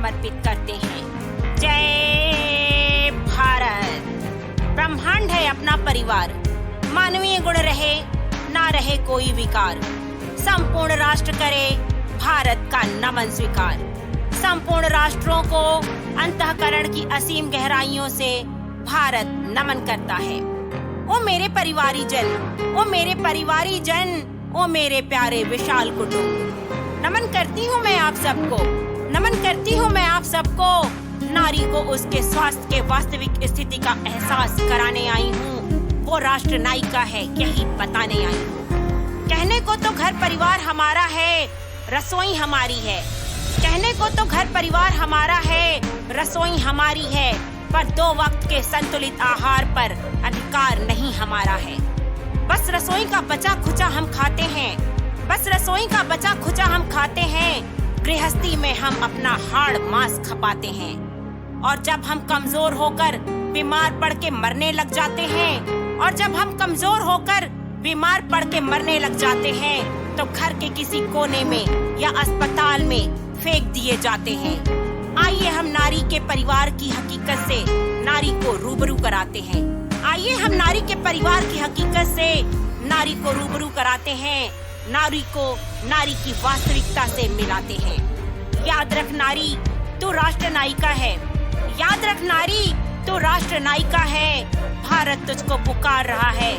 समर्पित करते हैं। जय भारत। ब्रह्मांड है अपना परिवार, मानवीय गुण रहे ना रहे कोई विकार, संपूर्ण राष्ट्र करे भारत का नमन स्वीकार। संपूर्ण राष्ट्रों को अंतःकरण की असीम गहराइयों से भारत नमन करता है। ओ मेरे परिवारी जन, ओ मेरे परिवारी जन, ओ मेरे प्यारे विशाल कुटुंब, नमन करती हूँ मैं आप सबको, नमन करती हूँ मैं आप सबको। नारी को उसके स्वास्थ्य के वास्तविक स्थिति का एहसास कराने आई हूँ, वो राष्ट्र नायिका है यही बताने आई हूँ। कहने को तो घर परिवार हमारा है, रसोई हमारी है। कहने को तो घर परिवार हमारा है, रसोई हमारी है, पर 2 वक्त के संतुलित आहार पर अधिकार नहीं हमारा है। बस रसोई का बचा खुचा हम खाते हैं, बस रसोई का बचा खुचा हम खाते हैं। गृहस्थी में हम अपना हाड़ मांस खपाते हैं, और जब हम कमजोर होकर बीमार पड़ के मरने लग जाते हैं, और जब हम कमजोर होकर बीमार पड़ के मरने लग जाते हैं, तो घर के किसी कोने में या अस्पताल में फेंक दिए जाते हैं। आइए हम नारी के परिवार की हकीकत से नारी को रूबरू कराते हैं। आइए हम नारी के परिवार की हकीकत से नारी को रूबरू कराते हैं, नारी को नारी की वास्तविकता से मिलाते हैं। याद रख नारी, तू राष्ट्र नायिका है, याद रख नारी, तू राष्ट्र नायिका है। भारत तुझको पुकार रहा है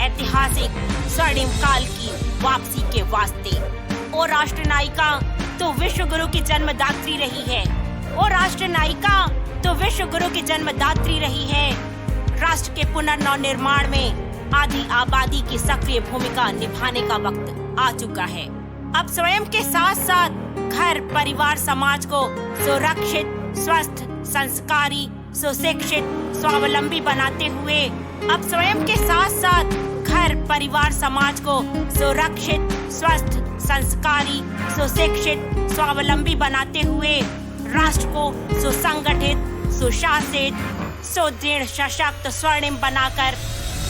ऐतिहासिक स्वर्णिम काल की वापसी के वास्ते। ओ राष्ट्र नायिका, तो विश्व गुरु की जन्मदात्री रही है, ओ राष्ट्र नायिका, तो विश्व गुरु की जन्मदात्री रही है। राष्ट्र के पुनर्निर्माण में आधी आबादी की सक्रिय भूमिका निभाने का वक्त आ चुका है। अब स्वयं के साथ साथ घर परिवार समाज को सुरक्षित, स्वस्थ, संस्कारी, सुशिक्षित, स्वावलंबी बनाते हुए, अब स्वयं के साथ साथ घर परिवार समाज को सुरक्षित, स्वस्थ, संस्कारी, सुशिक्षित, स्वावलंबी बनाते हुए राष्ट्र को सुसंगठित, सुशासित, सुदृढ़, सशक्त, स्वर्णिम बनाकर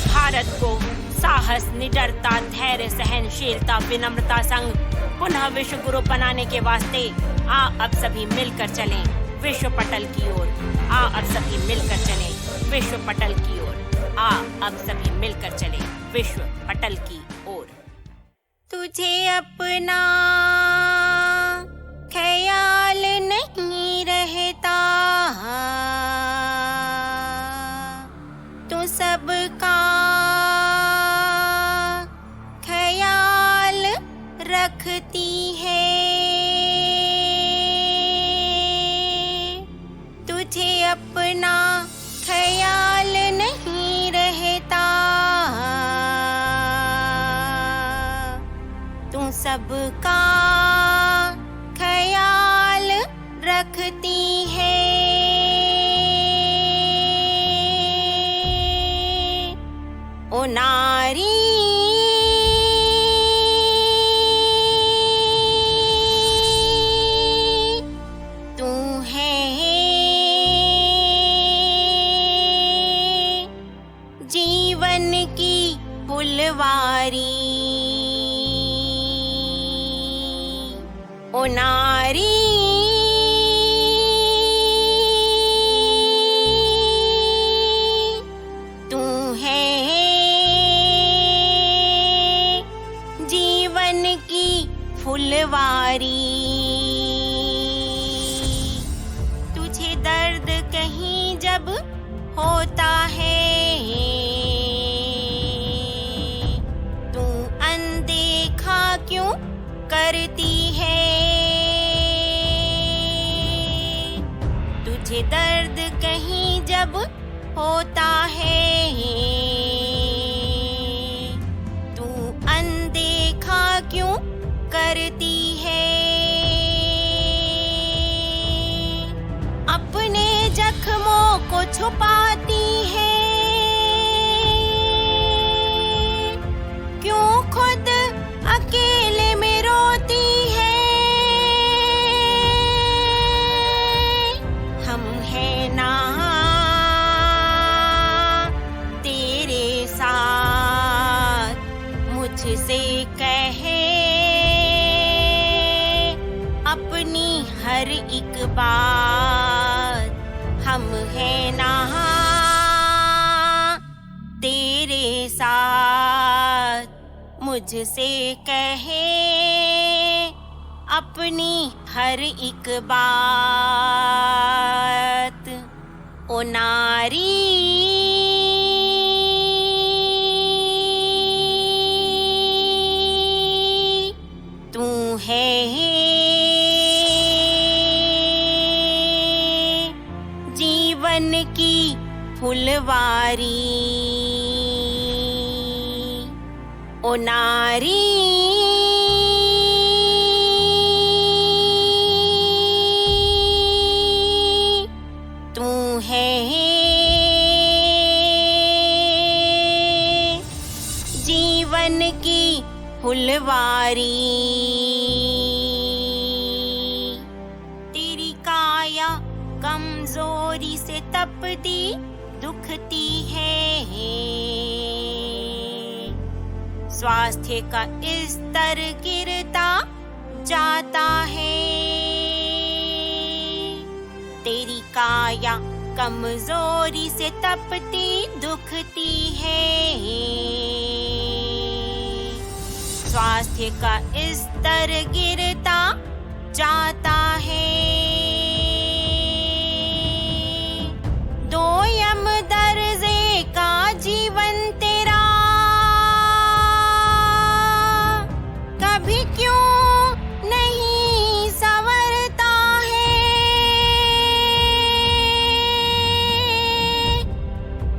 भारत को साहस, निडरता, धैर्य, सहनशीलता, विनम्रता संग पुनः विश्व गुरु बनाने के वास्ते आ अब सभी मिलकर चलें विश्व पटल की ओर। आ अब सभी मिलकर चलें विश्व पटल की ओर। आ अब सभी मिलकर चलें विश्व पटल की ओर। तुझे अपना ख्याल नहीं रहता, तू सबका ख्याल रखती है। तुझे अपना ख्याल नहीं रहता, तू सबका ख्याल रखती है। ओ नारी, तू है जीवन की फुलवारी। ओ नारी, तू है जीवन की फुलवारी। तुझे दर्द कहीं जब होता है, तू अनदेखा क्यों करती है। तुझे दर्द कहीं जब होता है, तू अनदेखा क्यों करती है। अपने जख्मों को छुपाती है, क्यों खुद अकेले में रोती है। हम हैं ना तेरे साथ, मुझसे कहे अपनी हर एक बात। है ना तेरे साथ, मुझसे कहे अपनी हर एक बात। ओ नारी तू है जीवन की फुलवारी। ओ नारी तू है जीवन की फुलवारी। तेरी काया कमजोरी से तपती दुखती है, स्वास्थ्य का स्तर गिरता जाता है। तेरी काया कमजोरी से तपती दुखती है, स्वास्थ्य का स्तर गिरता जाता है। दो यम दर्जे का जीवन तेरा कभी क्यों नहीं संवरता है।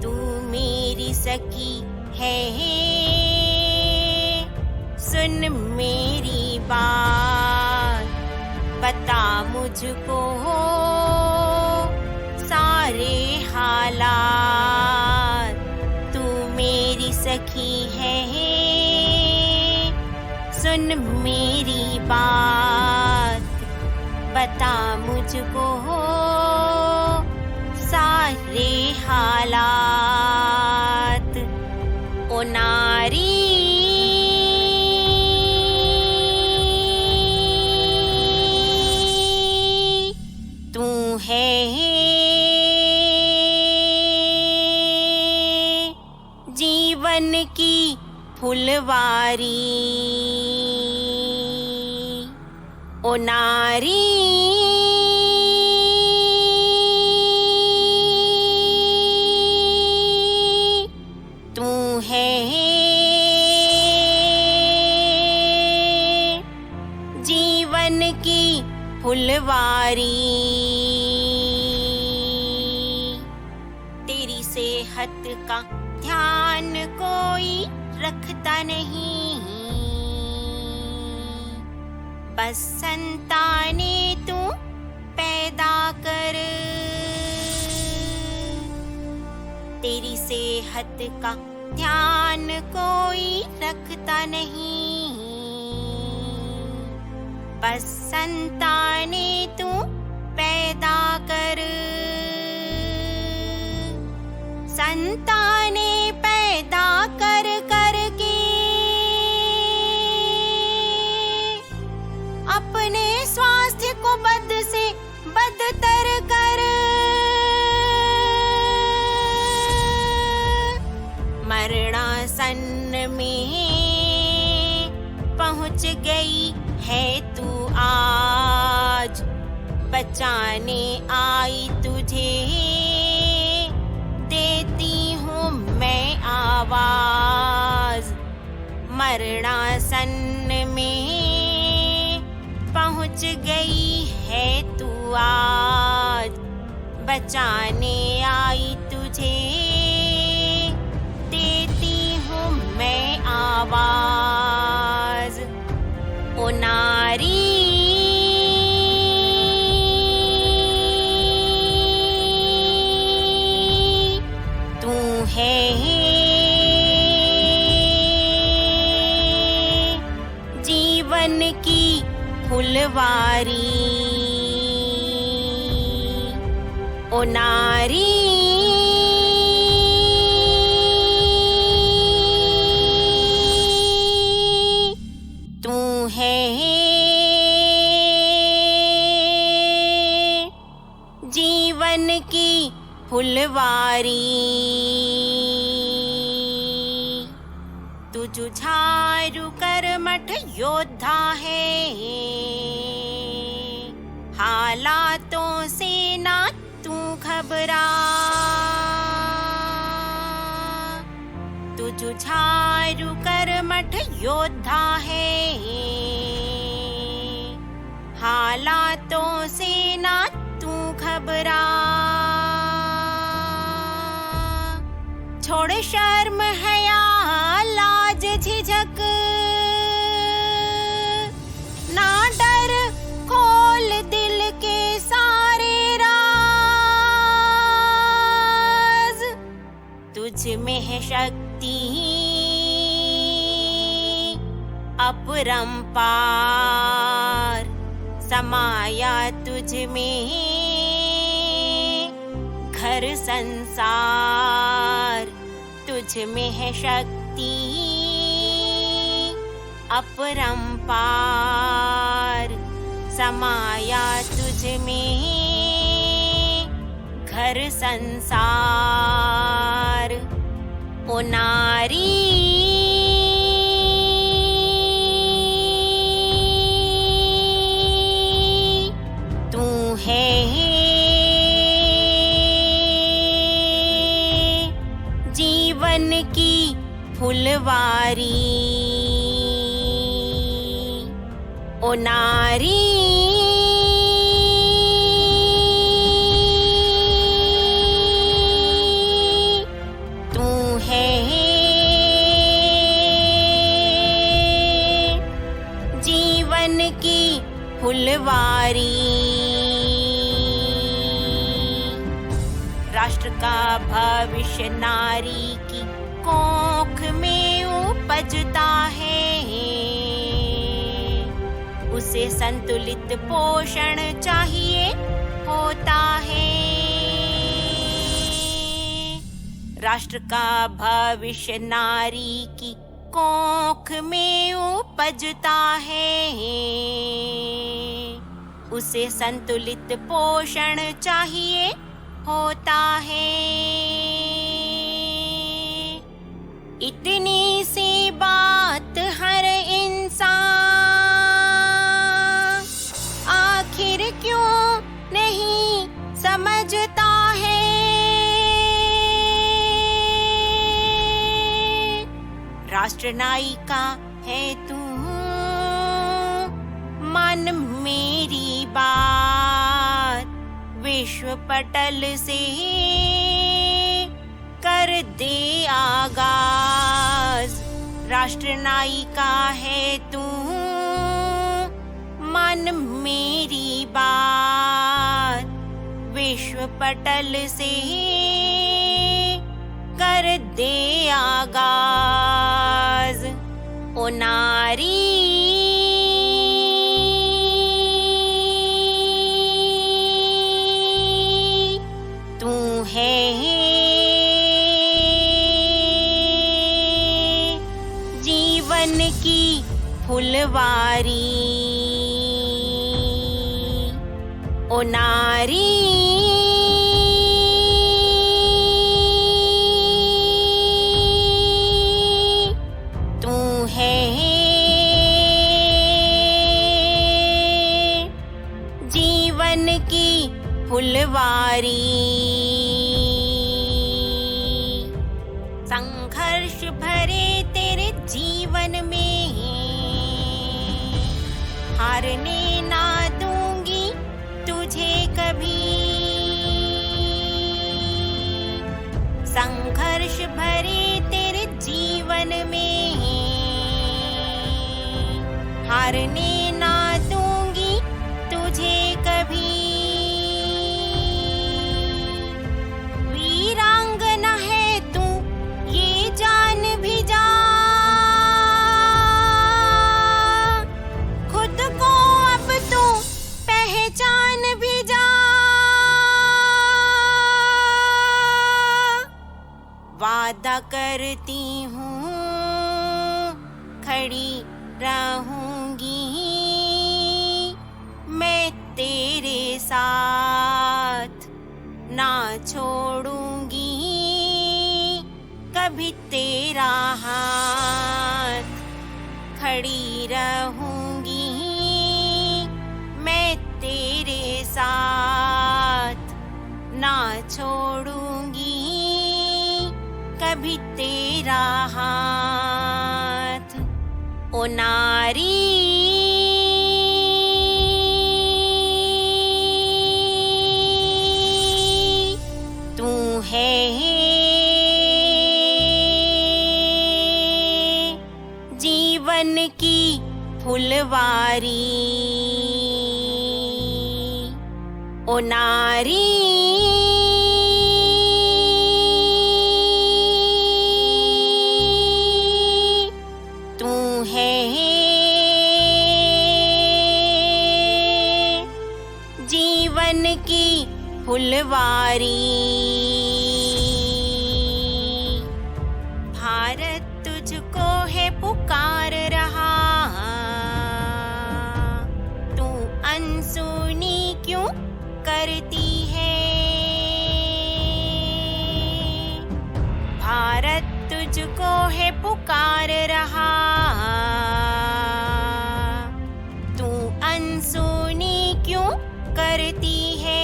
तू मेरी सखी है, सुन मेरी बात, बता मुझको सारे हालात। तू मेरी सखी है, सुन मेरी बात, बता मुझको सारे हालात। ओ नारी तू है जीवन की फुलवारी। ओ नारी तू है जीवन की फुलवारी। तेरी सेहत का ध्यान कोई रखता नहीं, बस संताने तू पैदा कर। तेरी सेहत का ध्यान कोई रखता नहीं, बस संताने तू पैदा कर। संताने पैदा कर करके अपने स्वास्थ्य को बद से बदतर कर। मरणासन में पहुंच गई है तू आज, बचाने आई तुझे देती हूँ मैं आवाज। मरणासन में पहुंच गई है तू आज, बचाने आई तुझे देती हूँ मैं आवाज। ओ नारी तू है जीवन की फुलवारी। ओ नारी तू है जीवन की फुलवारी। तू जुझारू कर्मठ योद्धा है, हालातों से ना तू घबरा। तू जुझारू कर्मठ योद्धा है, हालातों से ना तू घबरा। छोड़ शर्म हया लाज झिझक, ना डर खोल दिल के सारे राज। तुझ में है शक्ति अपरंपार, समाया तुझ में घर संसार। तुझ में है शक्ति अपरंपार, समाया तुझ में घर संसार। ओ नारी तू है जीवन की फुलवारी। ओ नारी तू है जीवन की फुलवारी। राष्ट्र का भविष्य नारी की कोख में उपजता है, उसे संतुलित पोषण चाहिए होता है। राष्ट्र का भविष्य नारी की कोख में उपजता है, उसे संतुलित पोषण चाहिए होता है। इतनी सी बात हर इंसान आखिर क्यों नहीं समझता है। राष्ट्र नायिका है तू, मान मेरी बात। विश्व पटल से कर दे आगाज। राष्ट्र नायिका है तू, मान मेरी बात। विश्व पटल से कर दे आगाज। ओ नारी तू है जीवन की फुलवारी। ओ नारी तू है जीवन की फुलवारी। संघर्ष भरे तेरे जीवन में हारने ना दूंगी तुझे कभी। संघर्ष भरे तेरे जीवन में हारने ना दूंगी तुझे कभी। वीरांगना है तू ये जान भी जा, खुद को अब तू पहचान भी जा। वादा करती हूँ खड़ी रहूंगी मैं तेरे साथ, ना छोड़ कभी तेरा हाथ। खड़ी रहूंगी मैं तेरे साथ, ना छोड़ूंगी कभी तेरा हाथ। ओ नारी तू है जीवन की फुलवारी। ओ नारी तू है जीवन की फुलवारी। भारत तुझको है पुकार रहा, तू अनसुनी क्यों करती है। भारत तुझको है पुकार रहा, तू अनसुनी क्यों करती है।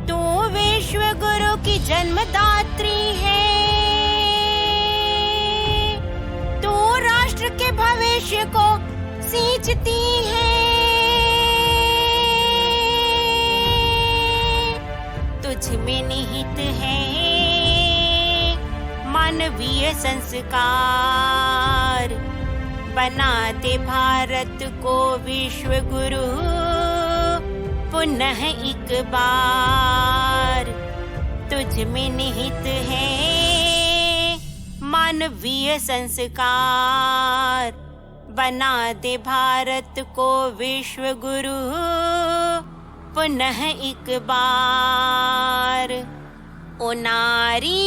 तू विश्व गुरु की जन्मदात्री है, तू राष्ट्र के भविष्य को सींचती है। तुझ में निहित है मानवीय संस्कार, बनाते भारत को विश्व गुरु पुनः एक बार। तुझ में निहित है मानवीय संस्कार, बना दे भारत को विश्व गुरु पुनः एक बार। ओ नारी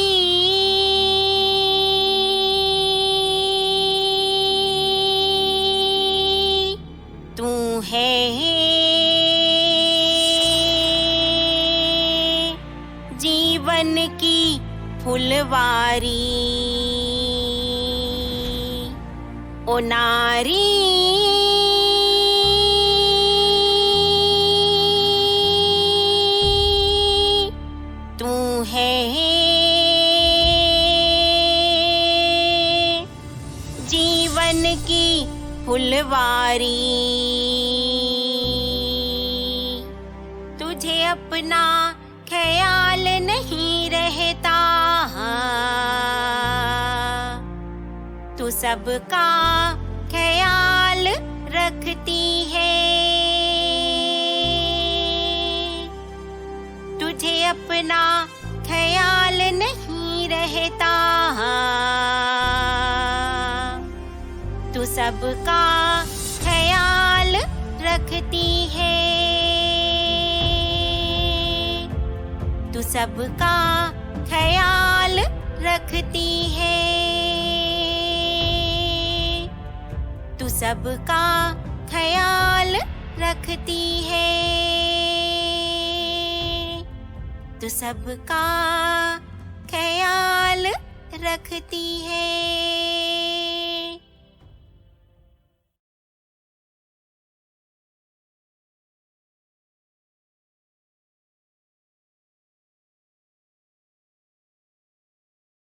तू है जीवन की फुलवारी। ओ नारी तू है जीवन की फुलवारी। तुझे अपना ख्याल नहीं रहता, तू सबका ख्याल रखती है। तुझे अपना ख्याल नहीं रहता, तू सबका ख्याल रखती है। तू सबका ख्याल रखती है। तू सबका ख्याल रखती है। तू सबका ख्याल रखती है।